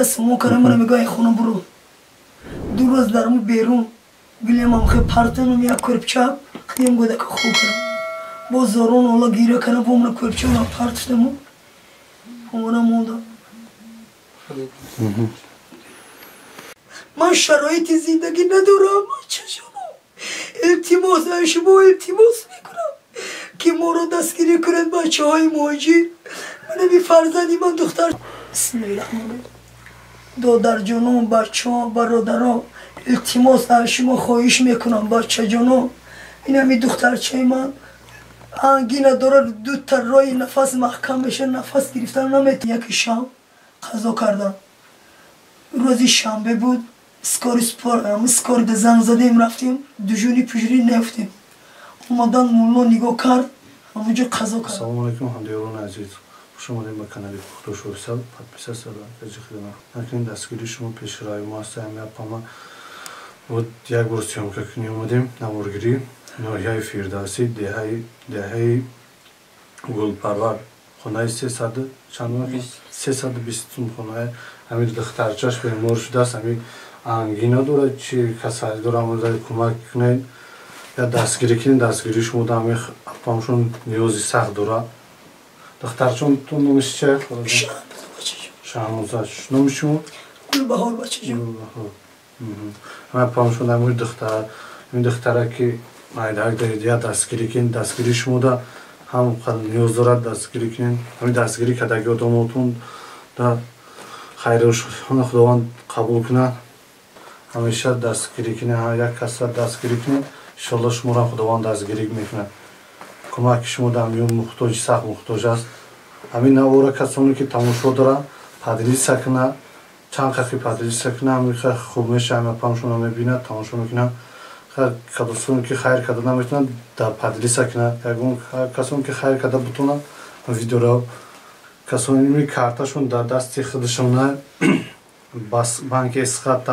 سمو کنم من میگه خونه برو 2 روز درمو بیرون گلیم هم خیلی پرتنم یا کرپچاب خیم گوده که خوب کنم با زارون اولا گیره کنم با من کرپچاب هم پرتشتمو همونه مودا من شرایط زندگی ندارم چشانو التماس شما التماس میکنم که ما رو دستگیری کنند بچه های مهاجر من بی فرزندی من دختر بسم الله الرحمن الرحیم دادر جانم بچه ها برادرها التماس شما خواهش میکنم بچه جانم این همی دخترچه من انگینه داره 2 تا راه نفس محکم بشه نفس گرفتن نمیتونه یک شام قضا کردن روزی شنبه بود اسکار ده زنگ زدیم رفتیم دوجونی پجوری نفتیم اومدن مولا نگاه کرد همونجا قضا کرد السلام علیکم همدیگران عزیز خوش آمدید به کانال پختوش اوفیسیال подписаться از خدمت اکنون دستگیری شما پیش روی ما است همه بود یک بار سیامکا کنی اومدیم نمورگیری ناحیه فیردوسی دهه گلپرور خانه 300 چند 320 خانه همین دخترچاش بیمار شده است همین انگینا داره چی کسایی داره مورد کمک کنید یا دستگیری کنید دستگیری شما دامی پامشون نیازی سخت داره دخترچون تو نمیشه چه؟ شهرموزش نمیشون؟ گلبهار بچه جون همه پامشون همین دختره که مایدهک دارید یا دستگیری کنید دستگیری شما دا هم نیاز دارد دستگیری کنید همین دستگیری کدگی آدماتون در خیرش خداوند قبول کنه همیشه دستگیری کنه یک کس دستگیری کنه انشالله شما را خداوند دستگیری میکنه کمک شما در میون محتاج سخت محتاج است همین نوارا کسانی که تماشا داره پادریس کنه چند خیلی پادریس کنه همین خیلی خوب میشه همه پامشون رو میبینه تماشا میکنه کسانی که خیر کرده نمیتونن در پادریس کنه کسانی که خیر کرده بتونن ویدیو را کسانی می کارتاشون در دستی خودشون بس بانک اسقاط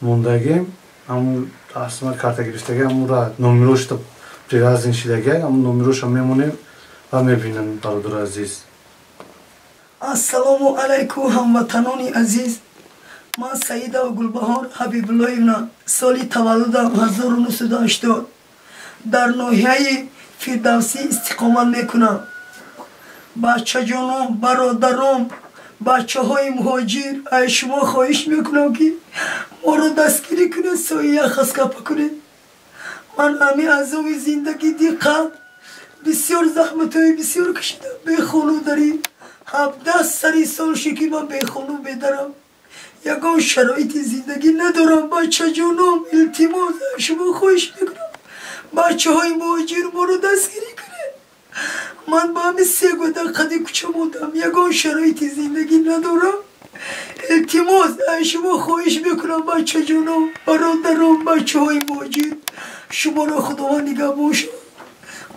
موندگی همون اصلا کارت گرفتگی همون را نمروش تا привязан شدگی همون نمروش هم میمونیم و میبینن برادر عزیز السلام علیکم هموطنان عزیز من سعید گلبهار حبیب الله ابن سالی تولدم 1980 در ناحیه فیردوسی استقامت میکنم بچه جانم برادرم بچه های مهاجر از شما خواهش میکنم که ما رو دستگیری کنید سایه خسکپا کنید من همی عذاب زندگی دیقه بسیار زحمت های بسیار کشیدم به خانو داریم 17 سال شکی من به خانو بدارم یکان شرایط زندگی ندارم بچه جانم التماس شما خواهش میکنم بچه های مهاجر ما رو دستگیری کنید من با همه 3 گوده قدی کچه موندم یکان شرایط زندگی ندارم التماس شما خواهش میکنم بچه جانم برادرم بچه های مهاجر شما را خداوند نگه باشه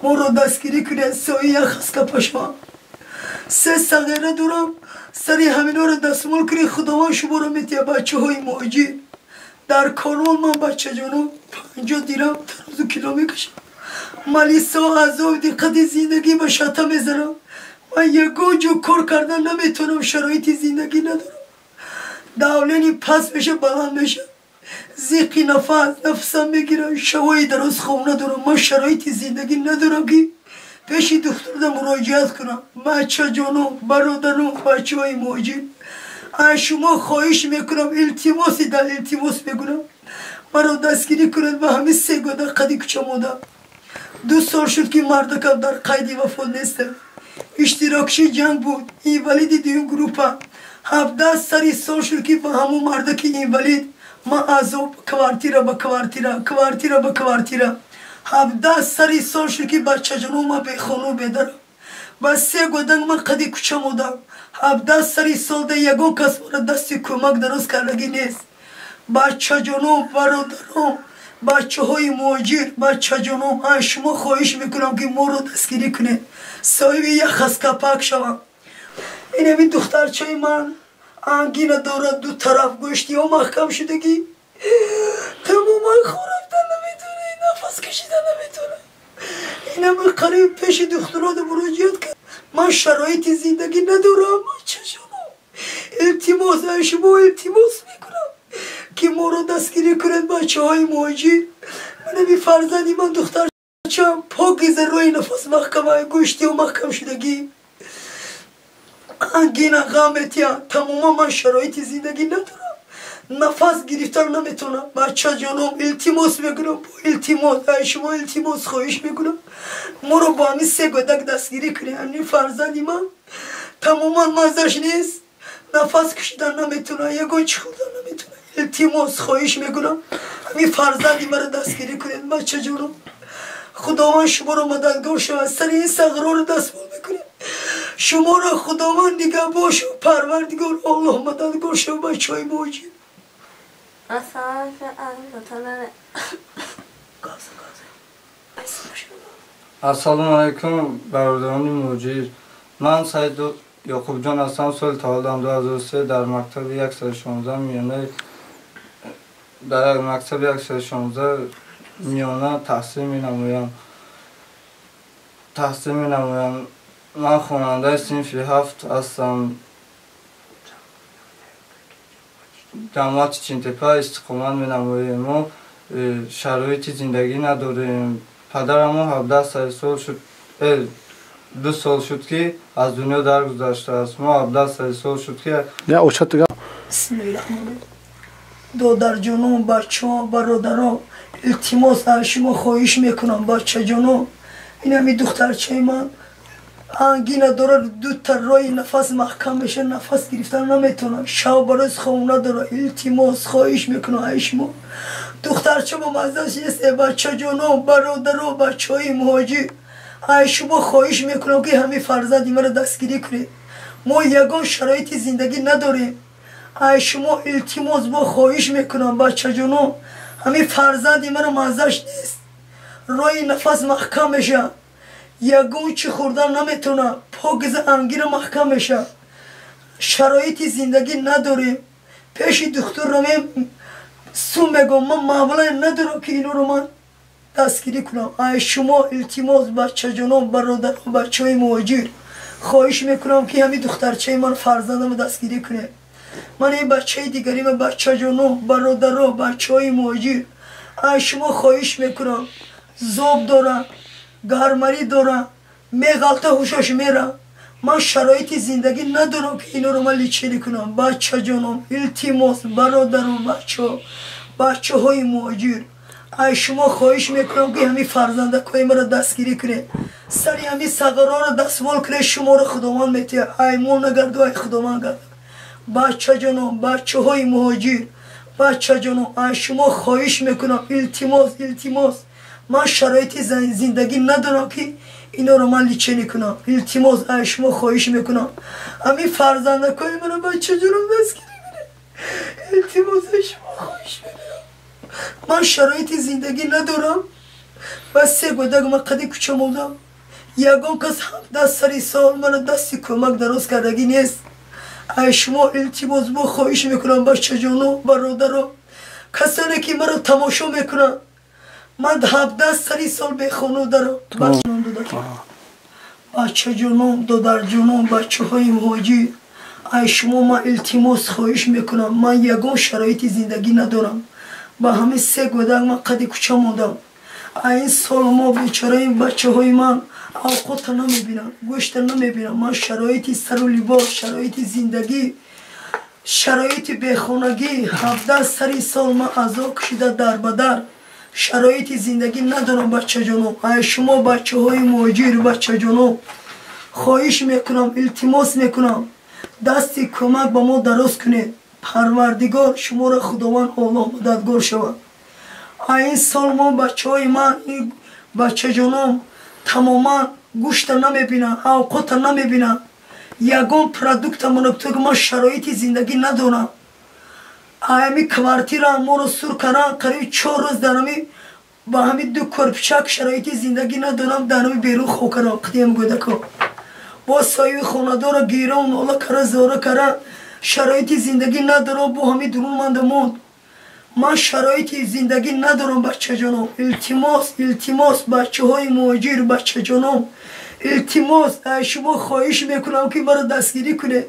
ما را دستگیری کنید سایه خسکپا شما 3 صغیره دارم سری همینا را دستمال کنید خداوند شما را میتیه بچه های مهاجر در کانال من بچه جانم 50 دیرم ترازو کیلو میکشم ملیسا عذاب دقت زندگی به شطه میزنم من یکان جو کار کردن نمیتونم شرایط زندگی ندارم دولینی پس میشه بلند میشه زیقی نفسم میگیرم شوای دراز خواب ندارم من شرایط زندگی ندارم که پیش دکتر دا مراجعت کنم بچه جانم برادرم بچه های مهاجر از شما خواهش میکنم التماس میکنم مرا دستگیری کنند و همه 3 گوده قدی کچه مونده 2 سال شد که مردکم در قید وفات نیستم اشتراکشی جنگ بود اینوالید دیون گروپا 17 سال شد که با همون مردک اینوالید ما عذاب کوارتیرا با کوارتیرا 17 سال شد که بچه جانو ما به خانو بدارم با 3 گودنگ من قدی کچه مودم 17 سال ده یگون کس مرا دستی کمک درست کردگی نیست بچه جانو برادرم بچه های مهاجر بچه جانم شما خواهش میکنم که ما رو دستگیری کنید صاحب یک خسکپک شوم این همین دخترچه من انگینه دارد 2 طرف گوشتی ها محکم شدگی تماما خورفتن نمیتونه نفس کشیدن نمیتونه این همین قریب پیش دخترات مراجعت کرد من شرایط زندگی ندارم چه جانم التماس از شما التماس میکنم که ما رو دستگیری کنید بچه های مهاجر. من فرزندی من دختر چم پاکیزه روی نفس محکمه گوشتی و محکم شدگی انگین غمتیا تماما من شرایط زندگی ندارم نفس گرفتن نمیتونم بچه جانم التماس میکنم التماس از شما التماس خواهش میکنم ما رو با همین 3 گودک دستگیری کنید. همین فرزندی من تماما مزش نیست نفس کشیدن نمیتونه یگان چی خوردن نمیتونه التماس خواهش میکنم همین فرزندی مرا دستگیری کنید بچه جانم خداوند شما رو مددگار شود سر این صغرا رو دستمال میکنید شما را خداوند نگه باش و پروردگار الله مددگار شود بچه های مهاجر. السلام علیکم برادران مهاجر. من سید یعقوب جان هستم. سال تولدم 2003 در مکتب 116 میانه در مکتب 116 میانه تحصیل می نمویم. من خواننده صنف 7 هستم. جماعت چینتپه استقامت می نمویم. ما شرایط زندگی نداریم. پدرم 17 سال شد 2 سال شد که از دنیا درگذشته است. ما 17 سال شد که بسم الله الرحمن الرحیم. دادر جانم بچه ها برادران التماس از شما خواهش میکنم بچه جانم این همی دخترچه من انگینه داره 2 تا رای نفس محکم بشه نفس گرفتن نمیتونم شب برس خونه داره التماس خواهش میکنم از شما دخترچه با مزدش نیست بچه جانم برادران بچه های مهاجر از شما خواهش میکنم که همین فرزندی مرا دستگیری کنید ما یگان شرایط زندگی نداریم از شما التماس با خواهش میکنم بچه جانم همین فرزندی مرا مزدش نیست رای نفس محکم میشه یگان چی خوردن نمیتونه پاگز انگیر محکم میشه شرایط زندگی نداریم پیش دکتر رو سو میگم من معامله ندارم که اینو رو من دستگیری کنم از شما التماس بچه جانم برادر و بچه های مهاجر خواهش میکنم که همین دخترچه من فرزندم دستگیری کنه من این بچه دیگری من بچه جانم برادر و بچه های مهاجر از شما خواهش میکنم زوب دارم گرمری دارم میغلطه هوشش میرم من شرایط زندگی ندارم که اینو رو من لیچلی کنم بچه جانم التماس برادر و بچه های مهاجر از شما خواهش میکنم که همین فرزندکای مرا دستگیری کنه سری همین صغرا رو دستمال کنه شما رو خداوند میتیه ایمون نگرد و خداوند گرد بچه جانم بچه های مهاجر بچه جانم از شما خواهش میکنم التماس من شرایط زندگی ندارم که اینا رو من لیچنی کنم التماس از شما خواهش میکنم همین فرزندکای من بچه جانم دستگیری کنه التماس از شما خواهش میکنم من شرایط زندگی ندارم و 3 گودک من قدی کوچه موندم یگان کس 17 سال من دستی کمک دراز کردگی نیست از شما التماس با خواهش میکنم بچه جانم برادرم کسانی که مرا تماشا میکنن من 17 سال به خانه دارم بچه جانم دادر جانم بچه های مهاجر از شما من التماس خواهش میکنم من یگان شرایط زندگی ندارم با همین 3 گودک من قدی کوچه موندم این سال ما بیچاره این بچه های من اوقات نمیبینم گوشت نمیبینم من شرایط سر و لباس شرایط زندگی شرایط بخونگی 17 سال من عذاب کشیده در بدر شرایط زندگی ندارم بچه جانم از شما بچه های مهاجر بچه جانم خواهش میکنم التماس میکنم دستی کمک با ما دراز کنید پروردگار شما را خداوند الله مددگار شود این سال ما بچه های من بچه جانم تماما گوشت نمیبینم اوقات نمیبینم یگان پرودکت منکتو که من شرایط زندگی ندارم همی کوارتیر ما رو سور کردن قریب 4 روز درمی با همین 2 کرپچک شرایط زندگی ندارم درمی بیرون خو کردم قدیم گودکا با سایه خاندار گیران الله کرده زاره کرده شرایط زندگی ندارم با همین درون منده موند من شرایط زندگی ندارم بچه جانم التماس بچه های مهاجر بچه جانم التماس از شما خواهش میکنم که مرا دستگیری کنه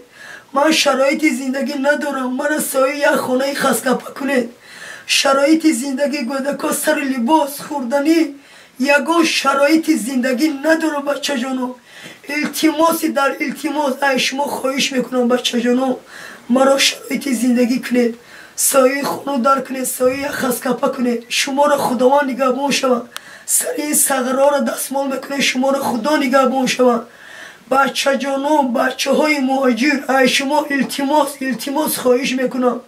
من شرایط زندگی ندارم. مرا سایه یک خانه خسکپا کنید. شرایط زندگی گودکا سر لباس خوردنی یگان شرایط زندگی ندارم بچه جانو. التماسی در التماس ای شما خواهش میکنم بچه جانو مرا شرایط زندگی کنید. سایه خونو در کنید. سایه خسکپا کنید. شما را خداوند نگهبان شود. سر این سغرا را دستمال میکنید. شما را خدا نگهبان شود. بچه جانو بچه های مهاجر ای شما التماس خواهش میکنم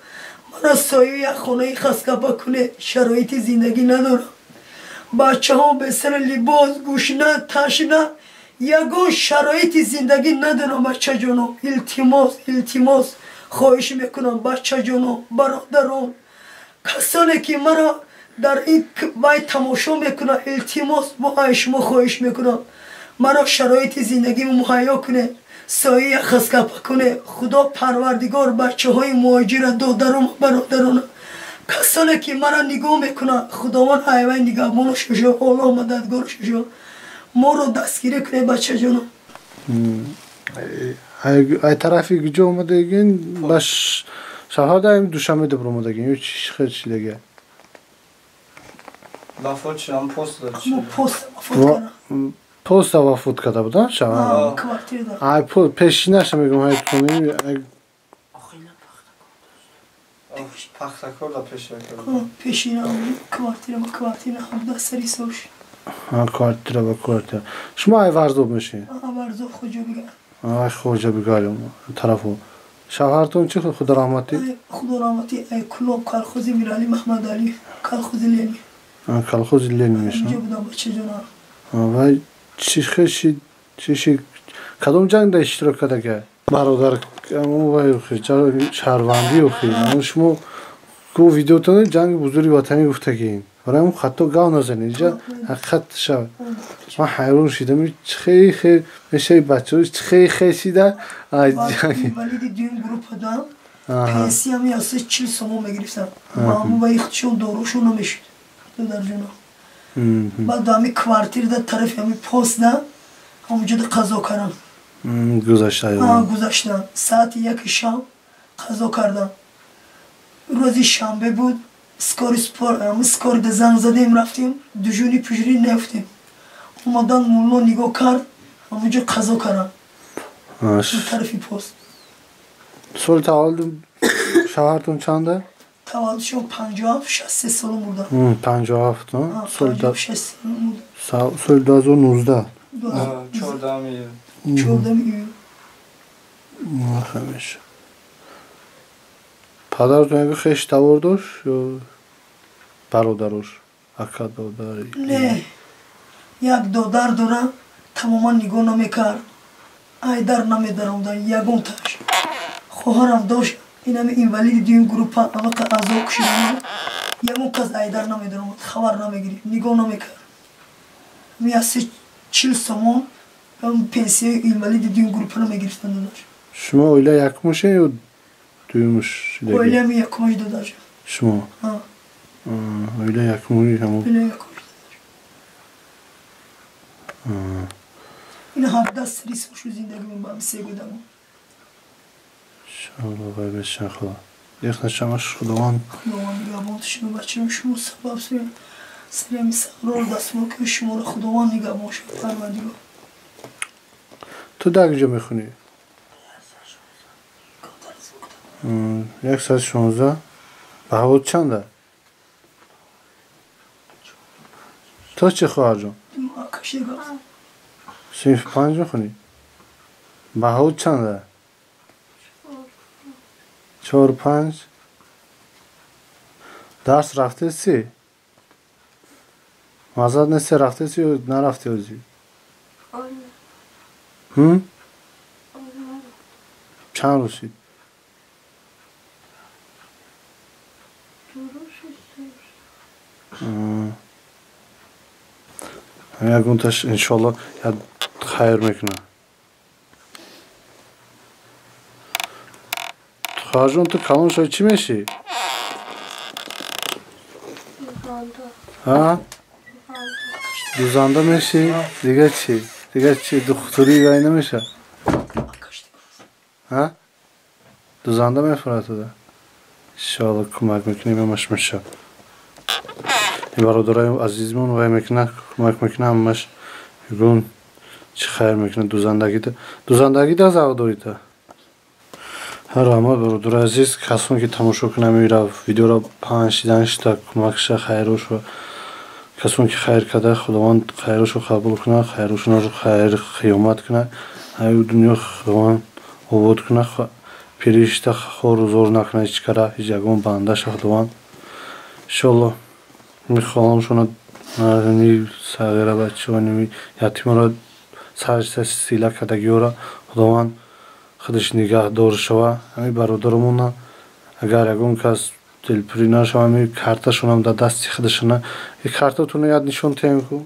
مرا سایه یک خانه خسکپا کنه. شرایط زندگی ندارم. بچه ها به سر لباس گوشنه تشنه یگان شرایط زندگی ندارم بچه جانو. التماس خواهش میکنم بچه جانو برادران کسانی که مرا در این باید تماشا میکنه التماس با ای شما خواهش میکنم مرا شرایط زندگی مهیا کنه. سایه خسکپا کنه. خدا پروردگار بچه های مهاجر دادرم برادران کسانی که مرا نگاه میکنه خداوند ایوان نگهبان شو الله مددگار شو ما رو دستگیری کنه بچه جانو. ای طرفی گجا اومدگین باش شهر دایم دوشنبه دبر اومدگین یه چی دیگه وفات شدم پست داد پست وفات کنم. پست وفات کرده بودن شما؟ کوارتیر دار. ای پیشینش میگم های کنی پختکار دا پیش کرد. پیشینه کوارتیر هم سری سوش. کوارتیر با کوارتیر. شما ای ورزوب میشین؟ ورزوب خوجا بگم. ای خوجا بگاریم طرفو. شوهرتون چی خدا رحمتی؟ خدا رحمتی ای کلوب کالخوزی میرالی محمد علی کالخوزی لینی. کالخوزی لینی میشن. اینجا بودم بچه جانا. وای چی کدوم جنگ دا اشتراک کرده که؟ برادر امو وای شهروندی اخی شما کو ویدیوتون جنگ بزرگی وطنی گفته که این برای اون خطا گاو نزنید اینجا حقیقت شد من حیران شدم خیلی میشه بچه هاش خیلی شیده ولی دیون گروپ دارم پیسی همی اسه 40 سومون بگرفتم با همون با ایختشون دوروشون نمیشد در جنو بعد همی کوارتیر در طرف همی پوست دارم همونجا در قضا کردم گذاشتم ساعت 1 شام قضا کردم روزی شنبه بود اسکار ده زنگ زدیم رفتیم دوجونی پیجری نفتیم اومدن مولا نگاه کرد همونجا قضا کردم در طرفی پوست. سال تولد شوهرتون چنده؟ تولدشون 57 63 سال بودن. 57 نه؟ سال 63 بودن. سال 2019 14 میلیون. همیشه پدرتون یک خیش تور داشت یا برادرش اکا دادر؟ نه یک دادر دارم تماما نگاه نمیکرد ای در نمیدارم یگون تاش خواهرم داشت اینم اینوالید دیون گروپ اما که ازا کشیدم یگون کس ای در نمیدارم خبر نمیگیری نگاه نمیکرد میاسی 40 سومون پنسیه اینوالید دیون گروپ نمیگرفتن داشت. شما اویله یکموشه یا دویموش دیگه؟ اویله می یکموش داداش. شما؟ اویله یکموشی همون؟ اویله یکموش داداش. این 17 سری سوشو زندگی من با هم 3 گودم. شما باید بشن خدا. دیخ نشماش خداوند. خداوند نگهبان شما بچه شما سبب سری همی سقرار دست ما که شما را خداوند نگهبان شد پروردگار. تو در کجا میخونی؟ 116 بهود چنده؟ تو چه خواهر جان؟ صنف 5 میخونی؟ بهود چنده؟ 4 5 درس رفته سی؟ مازاد نسی رفته سی یا نرفته ازی؟ چند روز شد؟ یکون تاش انشالله یاد خیر میکنه. خواهرجان تو کلان شاید چی میشی؟ ها؟ دوزنده میشی؟ دیگه چی؟ دیگه چی؟ دختری گاهی نمیشه؟ ها؟ Duzanda mefratı da. İnşallah kumak mekine memiş mişa. Barodarayım azizmun ve mekine kumak mekine ammış. Gün çıkar mekine Duzandagi de. Duzandagi de zavdorita. Her ama barodur aziz kasun ki tamuşo kunamira videora 5 ta kumakşa hayroş ve kasun ki hayır kada Xudovand hayroşo qabul kuna hayroşuna hayır qiyomat kuna ay dunyo Xudovand obod kuna perişta xor zor nakna ichkara hijagon banda Xudovand inshaalloh میخوام شما نمی صغیره بچه و نمی یتیم را سرچ سیلا کدگی را خداوند خودش نگاه دار شوه همی برادرمون اگر اون کس دلپری نشه همی کارتشون هم در دستی خودشونه این کارتتون یاد نشون تیم کو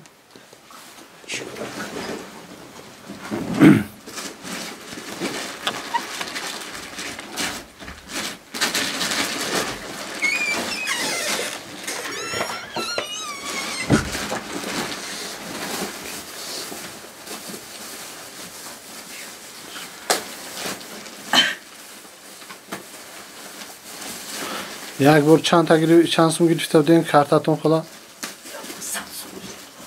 یک بار چند سوم گرفته بودین کارتاتون خلا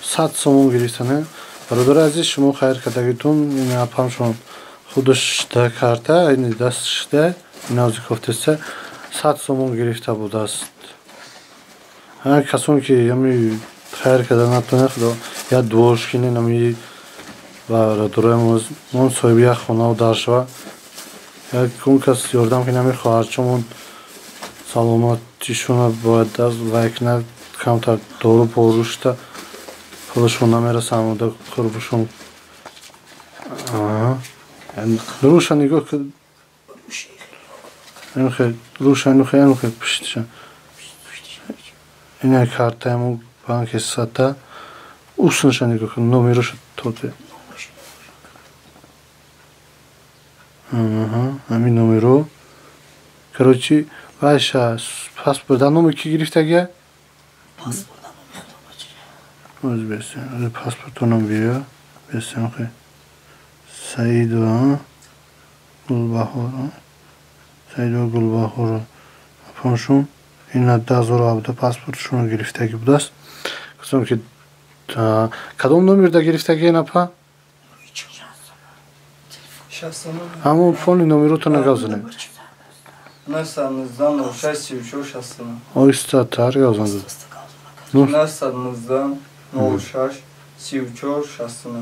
100 سوم گرفتنه برادر عزیز شما خیر کردگیتون این اپام شما خودش ده کارتا این دستش ده این از گفتسته 100 سوم گرفته بود است هر کسون که یمی خیر کردن نتونه خدا یا دوش کنه نمی برادرمون من صاحبی خونه و درشوا یا کون کس یاردم که نمی خواهر چون سلامتیشون باید از وکن کمتر دارو پروشته خودشون نمیرسه همونده خربشون روشن نگاه که این خیلی روشن خیلی پشتشن این یک کارته همون بانک ساته اوسنشن نگاه که نمیروش توده همین نمیرو کروچی باشه پاسپورت نامه کی گرفتگیه؟ پاسپورت نامه خدا باشه. از پاسپورت نام بیا. بسیم که سعید و گلبهار. سعید و گلبهار. پانشون این دازور آبده پاسپورتشون گرفتگی بوده است. کسیم که کدام نمیر دا گرفتگیه نپا؟ همون فون نمیرو تو نگازنه. Nəsəlinizdən o 6 şəssinə. O istatlar yazandı. Nəsəlinizdən o 6 şəssinə.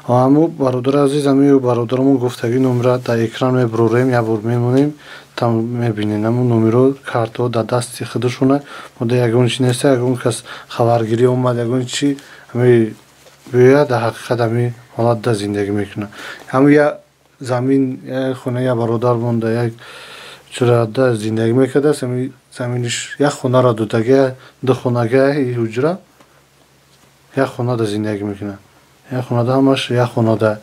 همو برادر عزیزم و برادرمون گفتگی نمره در اکران میبروریم یا بر میمونیم tam میبینین همون نمره کارت در دستی خودشونه مده یکون چی نیسته یکون کس خبرگیری اومد یکون چی همی بیاید در حقیقت همی حالت در زندگی میکنه همون یا زمین یا خونه یا برادر مونده یک چرا در زندگی میکرده است همی زمینش یک خونه را دوتگه دو خونگه حجره یک خونه در زندگی میکنه یک خونه ده همش یک خونه ده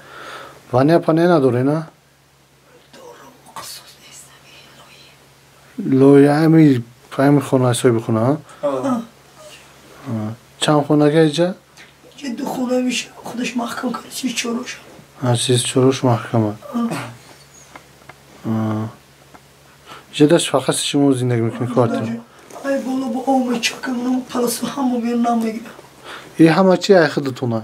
وانه پانه نداره نه؟ لویه همی خونه اصایی بخونه ها؟ چند خونه که اینجا؟ اینجا دو خونه میشه خودش محکم کنه چیز چروش چیز چروش محکمه اینجا داشت فقط شما زندگی میکنی کارتون ای بالا با آمه چکم پلس همو بیان نمیگیرم این همه چی ای خودتونه؟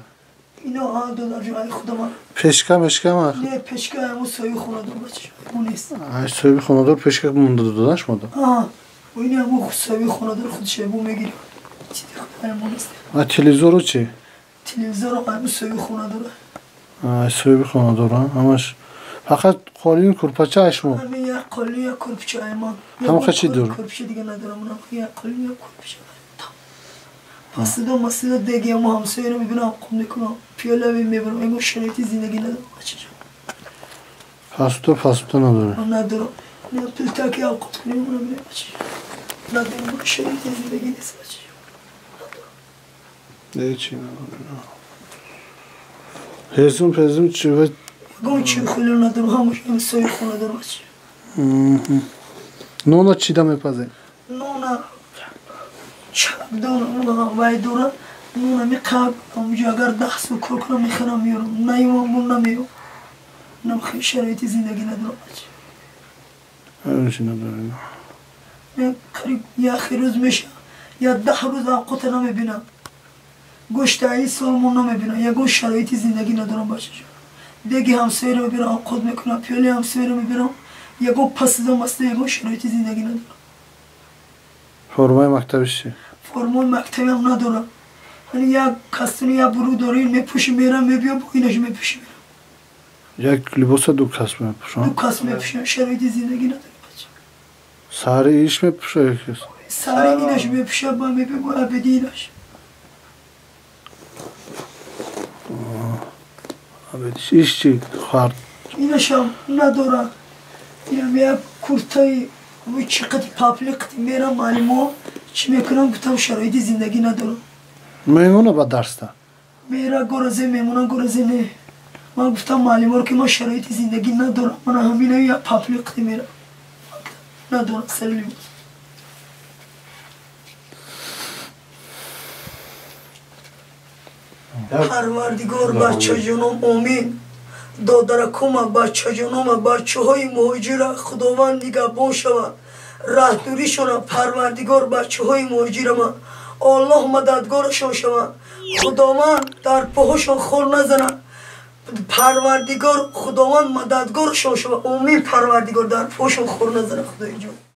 اینا $100 ای خودم پشکه مشکه ما؟ نه پشکه همون سایه خونه دار بچه اون نیست سایه خونه دار پشکه مونده دادنش مونده؟ و این همون سایه خونه دار خودش بو میگیرم چی دیگه همون نیست تلویزیون چی؟ تلویزیون همون سایه خونه داره سایه خونه داره همش فقط قالین کرپچه اشمو همین یک قالین یک کرپچه ایمان همون چی داره؟ کرپچه دیگه ندارم اونم یک قالین یک کرپچه مسیدا دیگه ما همسایه رو میبینم قم میکنم پیاله میبرم اینگو شرایطی زندگی ندارم بچه جان پاسپورت نداره من ندارم نه پلتاکی اوقات کنیم اونو میرم بچه جان ندارم شرایطی زندگی نیست بچه جان نه چی ندارم پرزم چی باید گم چی خیلی ندارم هموش همسایه خونه دارم بچه نونا چی دم میپزه؟ نونا چندان وای دورا نونا میخواد اونجا اگر دست و کار کنم میخرم میارم نیوم نمیارم نمیخوام شرایطی زندگی ندارم بچه اون چی نداریم. قریب یا روز میشه یا 10 روز اوقات نمیبینم گوشت ای سالمون نمیبینم یا گوشت شرایطی زندگی ندارم بچه جان دیگه همسایه رو میبینم اوقات میکنم پیاله همسایه رو میبینم یا گو پس دم است یا گو شرایطی زندگی ندارم فرمای مکتبش چی؟ فرمان مکتبی هم ندارم یعنی یا کستونی یا برو دارین میپوشی میرم میبیام با اینش میپوشی میرم یک لباس دو کس میپوشن؟ دو کس میپوشم شرایطی زندگی ندارم بچه سر ایش میپوشه یکیست؟ سر اینش میپوشم با میبیم ابدی اینش ابدیش ایش چی؟ خورد؟ اینش هم ندارم اینم یک کرتای وی چقدر پاپلیقتی میرم معلومه چی میکنم گفتم شرایطی زندگی ندارم میمونه با درس ده؟ میره گرزه میمونه گرزه نه من گفتم معلومه رو که ما شرایطی زندگی ندارم من همینه یک پاپلیقتی میرم ندارم سلیم پروردگار بچه جنوم امین دادرکوم بچه جنوم بچه های مهاجر خداوند نگهبان شود رهبری شونه پروردگار بچه های مهاجر ما الله مددگارشان شود خداوند در پاهاشان خور نزنه پروردگار خداوند مددگارشان شود امین پروردگار در پاهاشان خور نزنه خدای جان